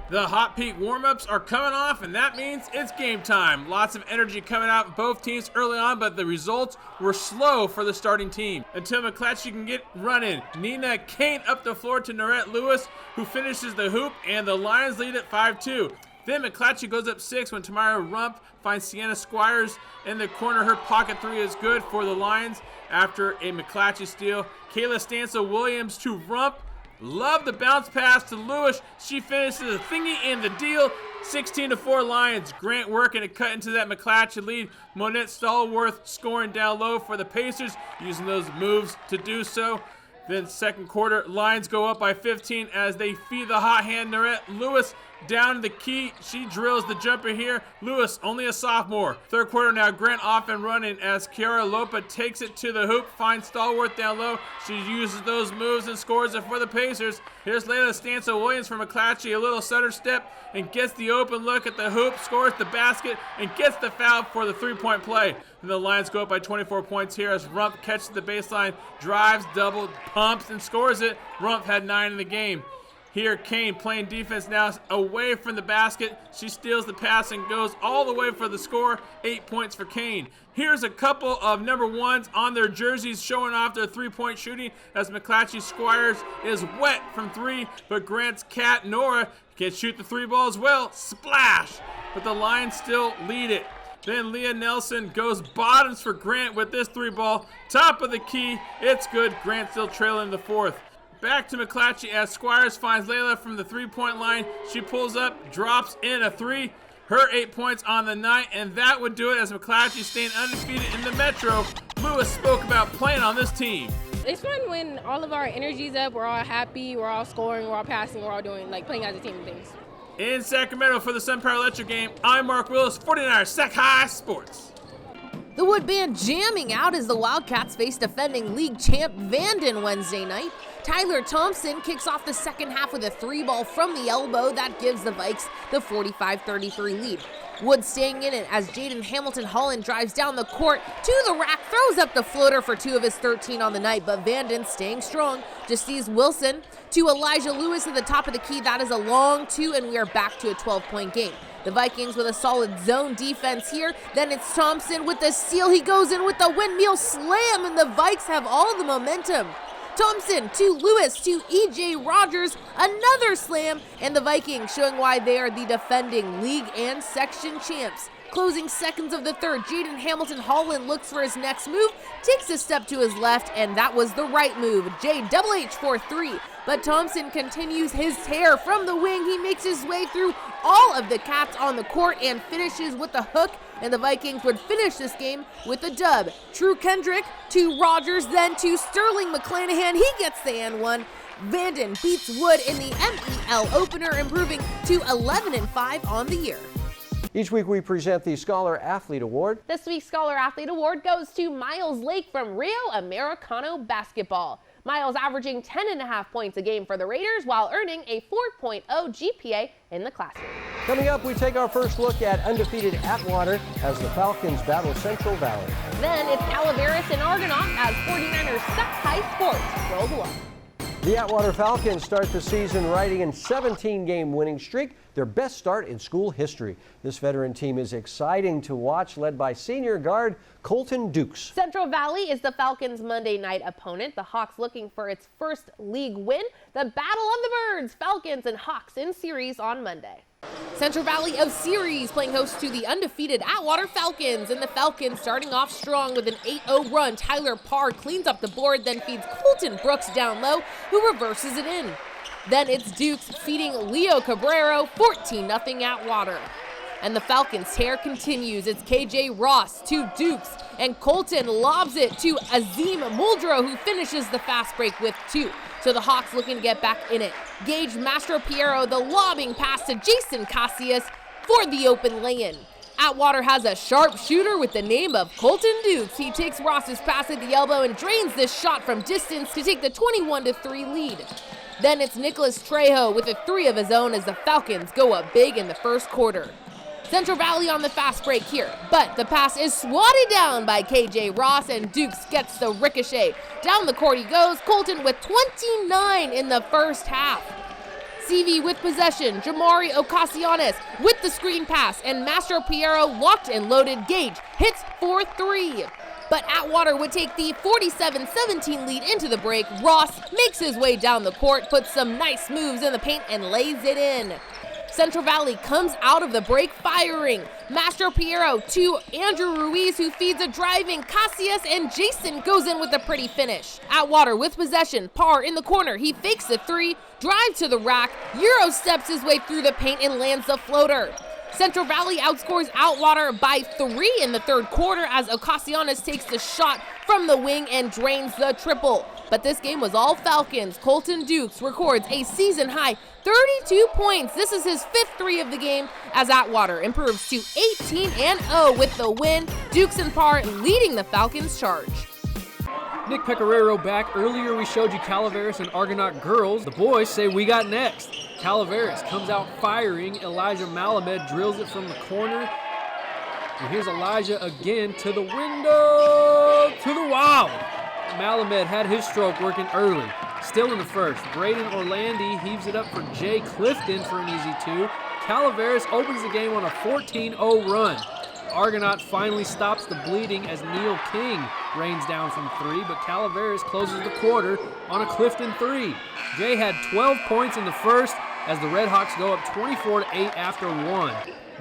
The Hot Peak warm-ups are coming off, and that means it's game time. Lots of energy coming out of both teams early on, but the results were slow for the starting team. Until McClatchy can get running. Nina Kane up the floor to Norette Lewis, who finishes the hoop, and the Lions lead at 5-2. Then McClatchy goes up 6 when Tamara Rump finds Sienna Squires in the corner. Her pocket 3 is good for the Lions after a McClatchy steal. Kayla Stansel Williams to Rump. Love the bounce pass to Lewis. She finishes the thingy in the deal. 16-4 Lions. Grant working to cut into that McClatchy lead. Monette Stallworth scoring down low for the Pacers, using those moves to do so. Then second quarter, Lions go up by 15 as they feed the hot hand Norette Lewis down the key. She drills the jumper here. Lewis, only a sophomore. Third quarter now, Grant off and running as Kiara Lopa takes it to the hoop, finds Stallworth down low. She uses those moves and scores it for the Pacers. Here's Layla Stansel Williams from McClatchy, a little stutter step and gets the open look at the hoop, scores the basket, and gets the foul for the three-point play. And the Lions go up by 24 points here as Rump catches the baseline, drives, double, pumps, and scores it. Rump had 9 in the game. Here, Kane playing defense now away from the basket. She steals the pass and goes all the way for the score. 8 points for Kane. Here's a couple of number 1s on their jerseys showing off their three-point shooting as McClatchy Squires is wet from 3, but Grant's Kat Nora can shoot the 3 ball as well. Splash! But the Lions still lead it. Then Leah Nelson goes bottoms for Grant with this 3 ball. Top of the key. It's good. Grant still trailing the 4th. Back to McClatchy as Squires finds Layla from the 3-point line. She pulls up, drops in a 3. Her 8 points on the night, and that would do it as McClatchy staying undefeated in the Metro. Lewis spoke about playing on this team. It's fun when all of our energy's up, we're all happy, we're all scoring, we're all passing, we're all doing, like, playing as a team and things. In Sacramento for the SunPower Electric game, I'm Mark Willis, 49ers Sac-Hi Sports. The Wood Band jamming out as the Wildcats face defending league champ Vanden Wednesday night. Tyler Thompson kicks off the second half with a 3-ball from the elbow that gives the Vikes the 45-33 lead. Wood staying in it as Jaden Hamilton Holland drives down the court to the rack, throws up the floater for 2 of his 13 on the night, but Vanden staying strong. Justice Wilson to Elijah Lewis at the top of the key. That is a long 2, and we are back to a 12-point game. The Vikings with a solid zone defense here. Then it's Thompson with the steal. He goes in with the windmill slam, and the Vikes have all the momentum. Thompson to Lewis to E.J. Rogers, another slam, and the Vikings showing why they are the defending league and section champs. Closing seconds of the third, Jaden Hamilton Holland looks for his next move, takes a step to his left, and that was the right move. JHH for 3, but Thompson continues his tear from the wing. He makes his way through all of the Cats on the court and finishes with the hook, and the Vikings would finish this game with a dub. True Kendrick to Rogers, then to Sterling McClanahan. He gets the and one. Vanden beats Wood in the MEL opener, improving to 11-5 on the year. Each week we present the Scholar Athlete Award. This week's Scholar Athlete Award goes to Miles Lake from Rio Americano basketball. Miles averaging 10.5 points a game for the Raiders while earning a 4.0 GPA in the classroom. Coming up, we take our first look at undefeated Atwater as the Falcons battle Central Valley. Then it's Calaveras and Argonaut as 49ers Sac-Hi sports roll along. The Atwater Falcons start the season riding a 17-game winning streak, their best start in school history. This veteran team is exciting to watch, led by senior guard Colton Dukes. Central Valley is the Falcons' Monday night opponent. The Hawks looking for its first league win. The Battle of the Birds, Falcons and Hawks in series on Monday. Central Valley of series playing host to the undefeated Atwater Falcons, and the Falcons starting off strong with an 8-0 run. Tyler Parr cleans up the board, then feeds Colton Brooks down low, who reverses it in. Then it's Dukes feeding Leo Cabrero, 14-0 Atwater. And the Falcons' tear continues. It's KJ Ross to Dukes, and Colton lobs it to Azim Muldrow, who finishes the fast break with 2. So the Hawks looking to get back in it. Gage Mastro Piero, the lobbing pass to Jason Casillas for the open lay-in. Atwater has a sharp shooter with the name of Colton Dukes. He takes Ross's pass at the elbow and drains this shot from distance to take the 21-3 lead. Then it's Nicholas Trejo with a 3 of his own as the Falcons go up big in the first quarter. Central Valley on the fast break here, but the pass is swatted down by KJ Ross, and Dukes gets the ricochet. Down the court he goes, Colton with 29 in the first half. CV with possession, Jamari Ocasianes with the screen pass, and Mastro Piero locked and loaded. Gage hits for 3. But Atwater would take the 47-17 lead into the break. Ross makes his way down the court, puts some nice moves in the paint, and lays it in. Central Valley comes out of the break firing. Mastro Piero to Andrew Ruiz, who feeds a driving Casillas, and Jason goes in with a pretty finish. Atwater with possession, Parr in the corner. He fakes the 3, drives to the rack, Euro steps his way through the paint and lands the floater. Central Valley outscores Atwater by 3 in the third quarter as Ocasianes takes the shot from the wing and drains the triple. But this game was all Falcons. Colton Dukes records a season-high 32 points. This is his 5th 3 of the game as Atwater improves to 18-0 with the win. Dukes and Parr leading the Falcons charge. Nick Pecoraro back. Earlier we showed you Calaveras and Argonaut girls. The boys say we got next. Calaveras comes out firing. Elijah Malamed drills it from the corner. And here's Elijah again to the window, to the wow. Malamed had his stroke working early. Still in the first, Braden Orlandi heaves it up for Jay Clifton for an easy 2. Calaveras opens the game on a 14-0 run. Argonaut finally stops the bleeding as Neil King rains down from 3, but Calaveras closes the quarter on a Clifton 3. Jay had 12 points in the first as the Redhawks go up 24-8 after 1.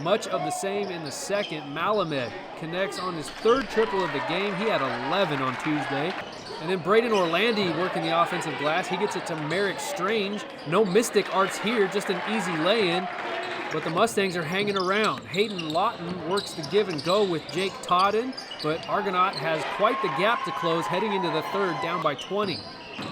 Much of the same in the second. Malamed connects on his 3rd triple of the game. He had 11 on Tuesday. And then Braden Orlandi working the offensive glass. He gets it to Merrick Strange. No mystic arts here, just an easy lay-in. But the Mustangs are hanging around. Hayden Lawton works the give and go with Jake Todden, but Argonaut has quite the gap to close heading into the third, down by 20.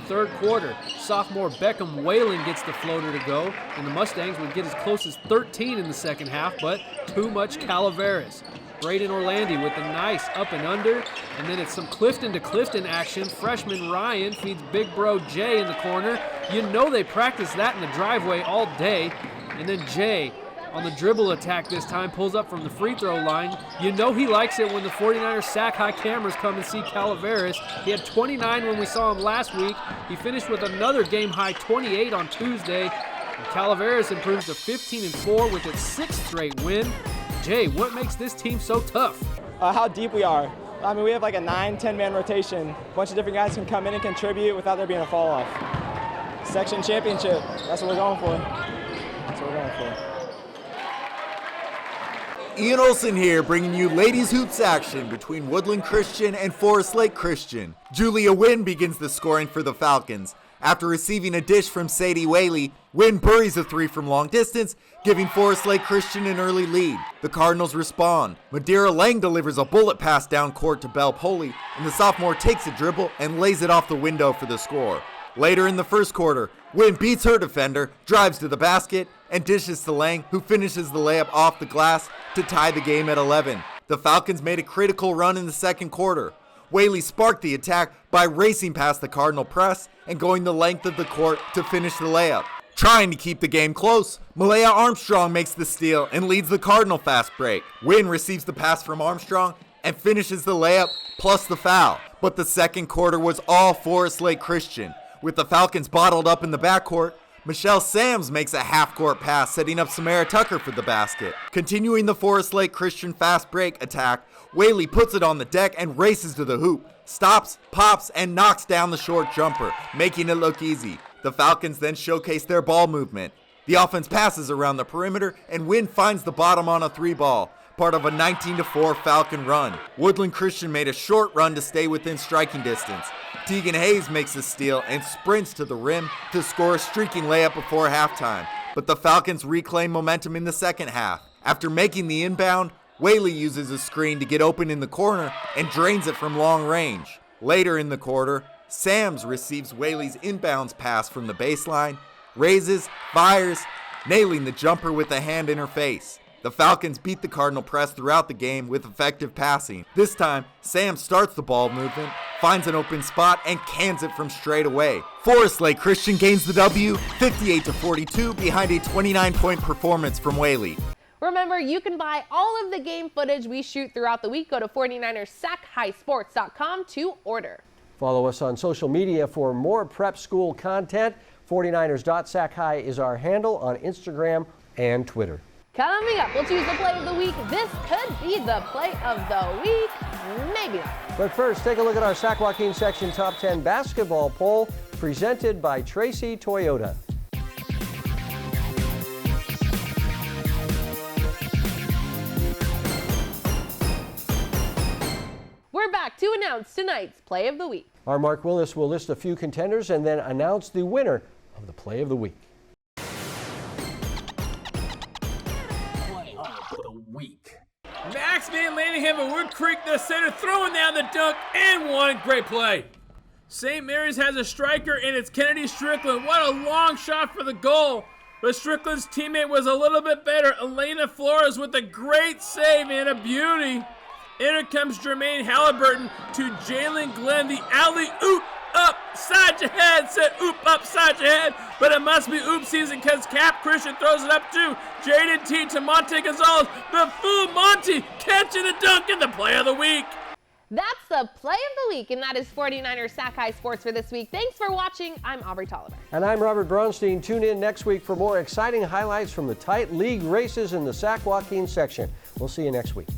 Third quarter, sophomore Beckham Whalen gets the floater to go, and the Mustangs would get as close as 13 in the second half, but too much Calaveras. Braden Orlandi with a nice up and under, and then it's some Clifton to Clifton action. Freshman Ryan feeds big bro Jay in the corner. You know they practice that in the driveway all day. And then Jay on the dribble attack this time pulls up from the free throw line. You know he likes it when the 49ers Sac-Hi cameras come and see Calaveras. He had 29 when we saw him last week. He finished with another game-high 28 on Tuesday. And Calaveras improves to 15-4 with its 6th straight win. Jay, what makes this team so tough? How deep we are. I mean, we have like a 9-10 man rotation. A bunch of different guys can come in and contribute without there being a fall off. Section championship, that's what we're going for. That's what we're going for. Ian Olsen here, bringing you ladies hoops action between Woodland Christian and Forest Lake Christian. Julia Wynn begins the scoring for the Falcons. After receiving a dish from Sadie Whaley, Wynn buries a 3 from long distance, giving Forest Lake Christian an early lead. The Cardinals respond. Madeira Lang delivers a bullet pass down court to Belle Poli, and the sophomore takes a dribble and lays it off the window for the score. Later in the first quarter, Wynn beats her defender, drives to the basket, and dishes to Lang, who finishes the layup off the glass to tie the game at 11. The Falcons made a critical run in the second quarter. Whaley sparked the attack by racing past the Cardinal press and going the length of the court to finish the layup. Trying to keep the game close, Malaya Armstrong makes the steal and leads the Cardinal fast break. Wynn receives the pass from Armstrong and finishes the layup plus the foul. But the second quarter was all Forest Lake Christian. With the Falcons bottled up in the backcourt, Michelle Sams makes a half-court pass, setting up Samara Tucker for the basket. Continuing the Forest Lake Christian fast break attack, Whaley puts it on the deck and races to the hoop, stops, pops, and knocks down the short jumper, making it look easy. The Falcons then showcase their ball movement. The offense passes around the perimeter, and Wynn finds the bottom on a 3-ball, part of a 19-4 Falcon run. Woodland Christian made a short run to stay within striking distance. Tegan Hayes makes a steal and sprints to the rim to score a streaking layup before halftime. But the Falcons reclaim momentum in the second half. After making the inbound, Whaley uses a screen to get open in the corner and drains it from long range. Later in the quarter, Sams receives Whaley's inbounds pass from the baseline, raises, fires, nailing the jumper with a hand in her face. The Falcons beat the Cardinal press throughout the game with effective passing. This time, Sam starts the ball movement, finds an open spot, and cans it from straight away. Forest Lake Christian gains the W, 58-42, behind a 29-point performance from Whaley. Remember, you can buy all of the game footage we shoot throughout the week. Go to 49ers Sac-Hi Sports.com to order. Follow us on social media for more prep school content. 49ers.Sac-Hi is our handle on Instagram and Twitter. Coming up, we'll choose the play of the week. This could be the play of the week. Maybe not. But first, take a look at our Sac Joaquin Section Top 10 basketball poll presented by Tracy Toyota. We're back to announce tonight's play of the week. Our Mark Willis will list a few contenders and then announce the winner of the play of the week. Max Van Lanningham of Wood Creek, the center, throwing down the dunk and one. Great play. St. Mary's has a striker, and it's Kennedy Strickland. What a long shot for the goal. But Strickland's teammate was a little bit better. Elena Flores with a great save and a beauty. In comes Jermaine Halliburton to Jalen Glenn. The alley-oop upside your head. Said oop upside your head. But it must be oop season because Cap Christian throws it up to Jaden T to Monte Gonzalez. The fool Monty catching a dunk in the play of the week. That's the play of the week, and that is 49ers Sac-Hi Sports for this week. Thanks for watching. I'm Aubrey Tolliver. And I'm Robert Braunstein. Tune in next week for more exciting highlights from the tight league races in the Sac Joaquin section. We'll see you next week.